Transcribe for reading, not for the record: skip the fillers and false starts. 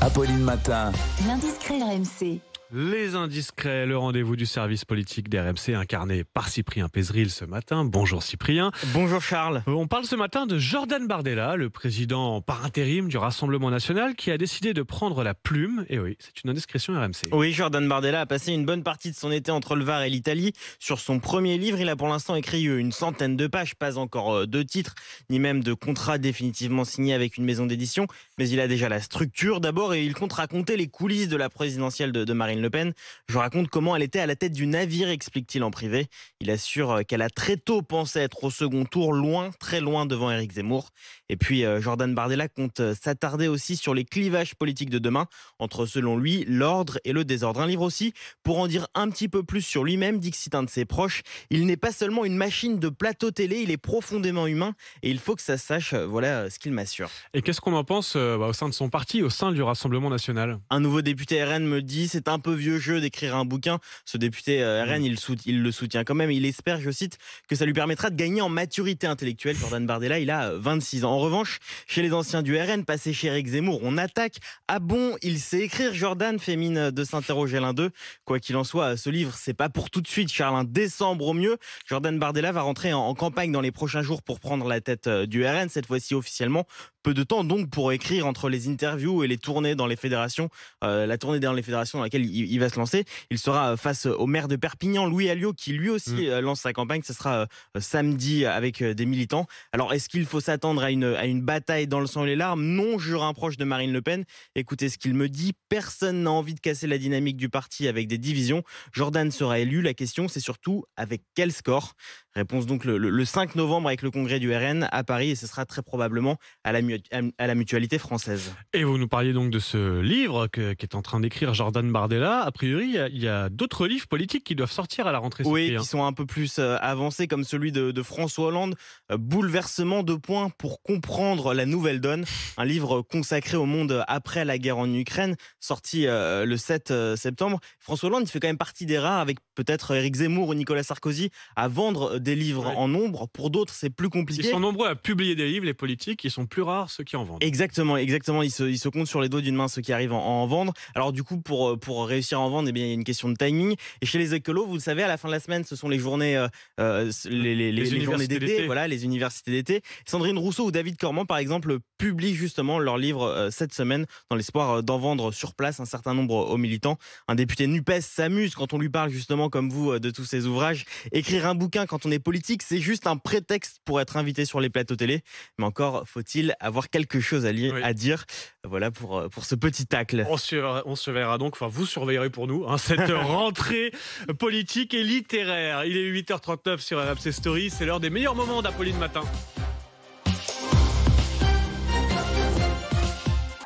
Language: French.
Apolline Matin. L'indiscret RMC. Les indiscrets, le rendez-vous du service politique d'RMC incarné par Cyprien Pézeril ce matin. Bonjour Cyprien. Bonjour Charles. On parle ce matin de Jordan Bardella, le président par intérim du Rassemblement National qui a décidé de prendre la plume. Et oui, c'est une indiscrétion RMC. Oui, Jordan Bardella a passé une bonne partie de son été entre le Var et l'Italie. Sur son premier livre, il a pour l'instant écrit une centaine de pages, pas encore de titres, ni même de contrat définitivement signé avec une maison d'édition. Mais il a déjà la structure d'abord et il compte raconter les coulisses de la présidentielle de Marine Le Pen. Je raconte comment elle était à la tête du navire, explique-t-il en privé. Il assure qu'elle a très tôt pensé être au second tour, loin, très loin devant Éric Zemmour. Et puis Jordan Bardella compte s'attarder aussi sur les clivages politiques de demain, entre selon lui l'ordre et le désordre. Un livre aussi pour en dire un petit peu plus sur lui-même, dit que c'est un de ses proches. Il n'est pas seulement une machine de plateau télé, il est profondément humain et il faut que ça se sache, voilà ce qu'il m'assure. Et qu'est-ce qu'on en pense au sein de son parti, au sein du Rassemblement National ? Un nouveau député RN me dit c'est un peu vieux jeu d'écrire un bouquin. Ce député RN, il le soutient quand même. Il espère, je cite, que ça lui permettra de gagner en maturité intellectuelle. Jordan Bardella, il a 26 ans. En revanche, chez les anciens du RN, passés chez Éric Zemmour, on attaque. Ah bon, il sait écrire, Jordan, fait mine de s'interroger l'un d'eux. Quoi qu'il en soit, ce livre, c'est pas pour tout de suite, Charles. En décembre au mieux, Jordan Bardella va rentrer en campagne dans les prochains jours pour prendre la tête du RN, cette fois-ci officiellement. Peu de temps donc pour écrire entre les interviews et les tournées dans les fédérations. La tournée dans les fédérations dans laquelle il va se lancer. Il sera face au maire de Perpignan, Louis Alliot, qui lui aussi lance sa campagne. Ce sera samedi avec des militants. Alors, est-ce qu'il faut s'attendre à une bataille dans le sang et les larmes ? Non, jure un proche de Marine Le Pen. Écoutez ce qu'il me dit. Personne n'a envie de casser la dynamique du parti avec des divisions. Jordan sera élu. La question, c'est surtout avec quel score ? Réponse donc le 5 novembre avec le congrès du RN à Paris et ce sera très probablement à la Mutualité française. Et vous nous parliez donc de ce livre qu'est en train d'écrire Jordan Bardella. A priori, il y a d'autres livres politiques qui doivent sortir à la rentrée. Oui, qui sont un peu plus avancés, comme celui de François Hollande, Bouleversement de points pour comprendre la nouvelle donne. Un livre consacré au monde après la guerre en Ukraine, sorti le 7 septembre. François Hollande, il fait quand même partie des rares, avec peut-être Éric Zemmour ou Nicolas Sarkozy, à vendre des livres en nombre. Pour d'autres, c'est plus compliqué. Ils sont nombreux à publier des livres, les politiques. Ils sont plus rares ceux qui en vendent. Exactement. Ils se comptent sur les doigts d'une main ceux qui arrivent à en vendre. Alors du coup, pour réussir à en vendre, eh bien, il y a une question de timing. Et chez les écolos, vous le savez, à la fin de la semaine, ce sont les journées, les journées d'été, voilà, les universités d'été. Sandrine Rousseau ou David Cormand, par exemple, publient justement leur livre cette semaine dans l'espoir d'en vendre sur place un certain nombre aux militants. Un député NUPES s'amuse quand on lui parle justement, comme vous, de tous ces ouvrages. Écrire un bouquin quand on est politique, c'est juste un prétexte pour être invité sur les plateaux télé. Mais encore faut-il avoir quelque chose à dire. Voilà pour ce petit tacle. On se verra donc, enfin vous surveillerez pour nous cette rentrée politique et littéraire. Il est 8h39 sur RMC Story, c'est l'heure des meilleurs moments d'Apolline Matin.